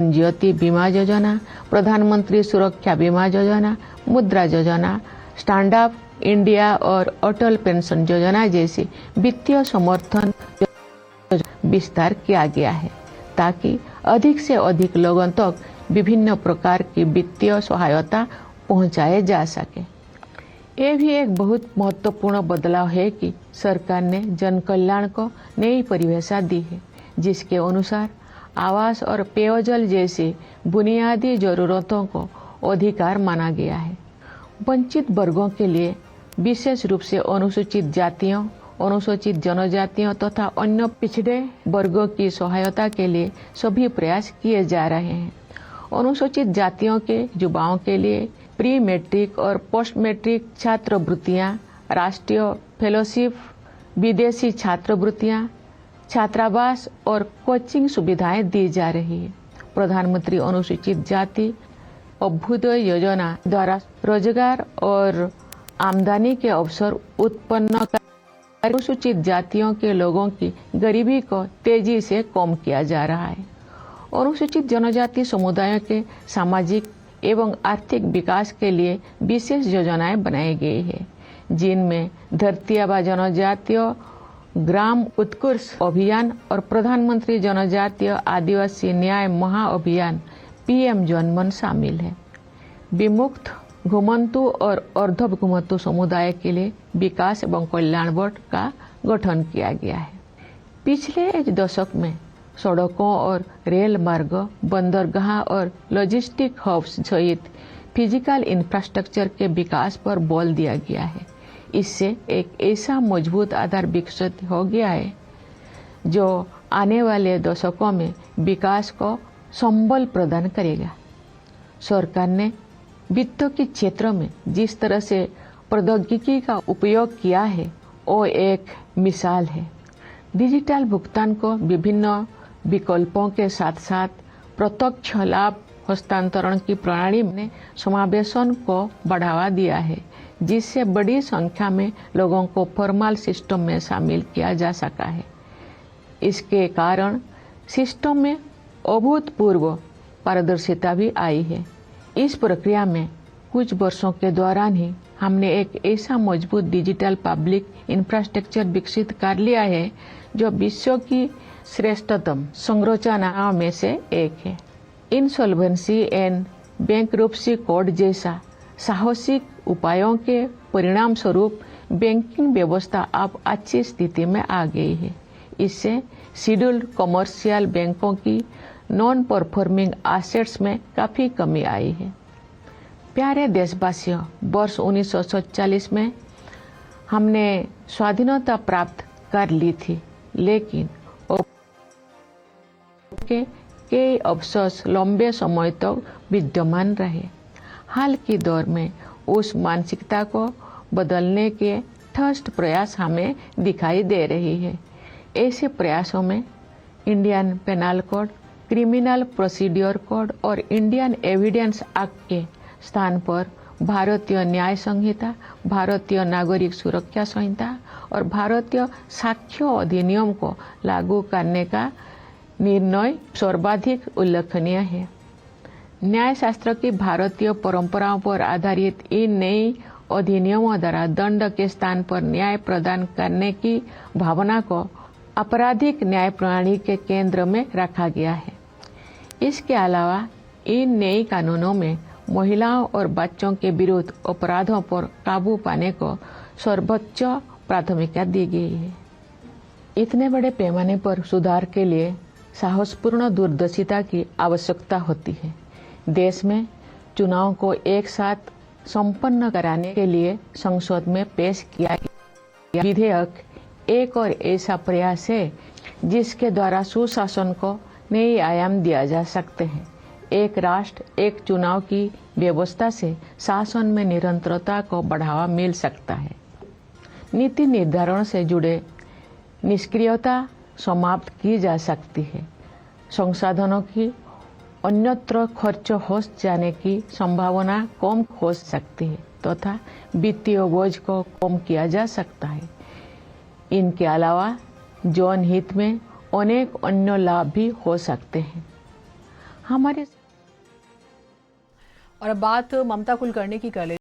ज्योति बीमा योजना, प्रधानमंत्री सुरक्षा बीमा योजना, मुद्रा योजना, स्टैंड अप इंडिया और अटल पेंशन योजना जैसी वित्तीय समर्थन विस्तार किया गया है ताकि अधिक से अधिक लोगों तक विभिन्न प्रकार की वित्तीय सहायता पहुंचाए जा सके। ये भी एक बहुत महत्वपूर्ण बदलाव है कि सरकार ने जन कल्याण को नई परिभाषा दी है, जिसके अनुसार आवास और पेयजल जैसी बुनियादी जरूरतों को अधिकार माना गया है। वंचित वर्गों के लिए, विशेष रूप से अनुसूचित जातियों, अनुसूचित जनजातियों तथा अन्य पिछड़े वर्गों की सहायता के लिए सभी प्रयास किए जा रहे हैं। अनुसूचित जातियों के युवाओं के लिए प्री मैट्रिक और पोस्ट मैट्रिक छात्रवृत्तियां, राष्ट्रीय फेलोशिप, विदेशी छात्रवृत्तियां, छात्रावास और कोचिंग सुविधाएं दी जा रही है। प्रधानमंत्री अनुसूचित जाति अभ्युदय योजना द्वारा रोजगार और आमदनी के अवसर उत्पन्न कर अनुसूचित जातियों के लोगों की गरीबी को तेजी से कम किया जा रहा है। अनुसूचित जनजाति समुदायों के सामाजिक एवं आर्थिक विकास के लिए विशेष योजनाएं बनाई गई है, जिनमें धरती आबा जनजातीय ग्राम उत्कर्ष अभियान और प्रधानमंत्री जनजातीय आदिवासी न्याय महाअभियान PM जनमन शामिल है। विमुक्त, घुमंतु और अर्ध घुमंतु समुदाय के लिए विकास एवं कल्याण बोर्ड का गठन किया गया है। पिछले एक दशक में सड़कों और रेल मार्ग, बंदरगाह और लॉजिस्टिक हब्स सहित फिजिकल इंफ्रास्ट्रक्चर के विकास पर बल दिया गया है। इससे एक ऐसा मजबूत आधार विकसित हो गया है जो आने वाले दशकों में विकास को संबल प्रदान करेगा। सरकार ने वित्त के क्षेत्र में जिस तरह से प्रौद्योगिकी का उपयोग किया है वो एक मिसाल है। डिजिटल भुगतान को विभिन्न विकल्पों के साथ साथ प्रत्यक्ष लाभ हस्तांतरण की प्रणाली ने समावेशन को बढ़ावा दिया है, जिससे बड़ी संख्या में लोगों को फॉर्मल सिस्टम में शामिल किया जा सका है। इसके कारण सिस्टम में अभूतपूर्व पारदर्शिता भी आई है। इस प्रक्रिया में कुछ वर्षों के दौरान ही हमने एक ऐसा मजबूत डिजिटल पब्लिक इंफ्रास्ट्रक्चर विकसित कर लिया है जो विश्व की श्रेष्ठतम संरचनाओं में से एक है। इंसॉल्वेंसी एंड बैंकरप्सी कोड जैसा साहसिक उपायों के परिणाम स्वरूप बैंकिंग व्यवस्था अब अच्छी स्थिति में आ गई है। इससे शेड्यूल्ड कमर्शियल बैंकों की नॉन परफॉर्मिंग एसेट्स में काफी कमी आई है। प्यारे देशवासियों, वर्ष 1947 में हमने स्वाधीनता प्राप्त कर ली थी, लेकिन कई अफसोस लंबे समय तक विद्यमान रहे। हाल के दौर में उस मानसिकता को बदलने के ठोस प्रयास हमें दिखाई दे रही है। ऐसे प्रयासों में Indian penal code, criminal procedure code और इंडियन एविडेंस एक्ट के स्थान पर भारतीय न्याय संहिता, भारतीय नागरिक सुरक्षा संहिता और भारतीय साक्ष्य अधिनियम को लागू करने का निर्णय सर्वाधिक उल्लेखनीय है। न्याय शास्त्र की भारतीय परंपराओं पर आधारित इन नई अधिनियमों द्वारा दंड के स्थान पर न्याय प्रदान करने की भावना को आपराधिक न्याय प्रणाली के केंद्र में रखा गया है। इसके अलावा इन नए कानूनों में महिलाओं और बच्चों के विरुद्ध अपराधों पर काबू पाने को सर्वोच्च प्राथमिकता दी गई है। इतने बड़े पैमाने पर सुधार के लिए साहसपूर्ण दूरदर्शिता की आवश्यकता होती है। देश में चुनाव को एक साथ संपन्न कराने के लिए संसद में पेश किया गया विधेयक एक और ऐसा प्रयास है जिसके द्वारा सुशासन को नई आयाम दिया जा सकते हैं। एक राष्ट्र एक चुनाव की व्यवस्था से शासन में निरंतरता को बढ़ावा मिल सकता है। नीति निर्धारण से जुड़े निष्क्रियता समाप्त की जा सकती है। संसाधनों की अन्यत्र खर्च हो जाने की संभावना कम हो सकती है तथा वित्तीय बोझ को कम किया जा सकता है। इनके अलावा जन हित में अनेक अन्य लाभ भी हो सकते हैं। हमारे और अब बात ममता कुलकर्णी की कर